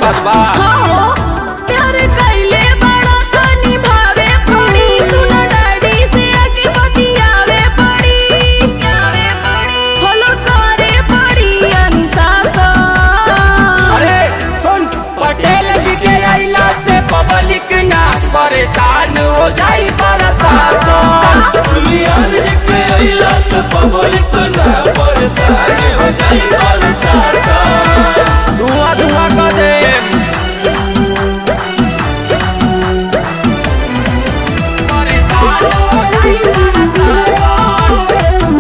बात बा। प्यार कइले बड़ा तो निभावे पड़ी, सुना डैडी से आके बतियावे पड़ी, फॉलो करे पड़ी अनुशासन। अरे सुन, पटेल जी के आइला से पब्लिक ना परेशान हो जाई प्रशासन। दुनियान जी के आइला से पब्लिक ना परेशान हो जाई प्रशासन। धुआं धुआं कर दे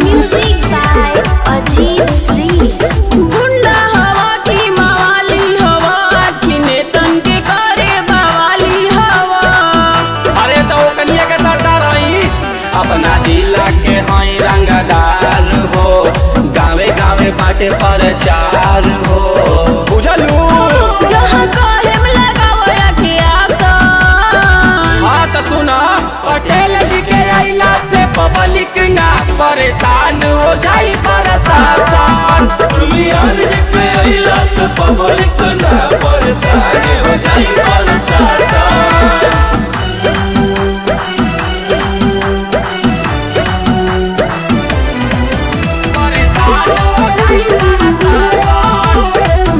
म्यूजिक बाय अजीत श्री। गुंडा हवा की मवाली हवा, की नेतन के करे बवाली हवा। अरे तो कनिया के सरदार हई, अपना जिला के हई रंगदार हो, गावे गावे बाटे प्रचार हो, बुझलू। जहाँ कहेम लगाओ आके आसन। हाँ तो सुना, पटेल जी के आइला से पब्लिक ना परेशान हो जाई प्रशासन। दुनियान जी के आइला से पब्लिक ना परेशान हो जाई प्रशासन।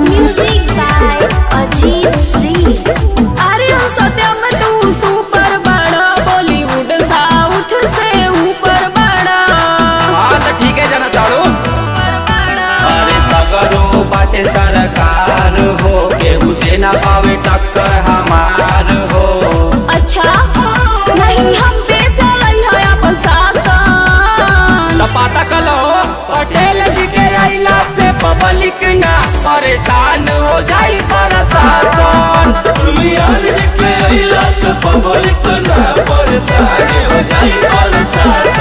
Music by Ajit Shri. अरे ओ सत्यम तू सुपर बड़ा, बॉलीवुड साउथ से ऊपर बड़ा। हाँ तो ठीक है जना तारू। अरे सगरो बाटे सरकार हो, केहू देना पावे टक्कर हमार हो। अच्छा नहीं हम पे चलई है प्रशासन। तो पता कलो, पटेल जी के आइला से पब्लिक ना परेशान हो जाई प्रशासन। दुनियान जी के आइला से पब्लिक ना परेशान हो जाई प्रशासन।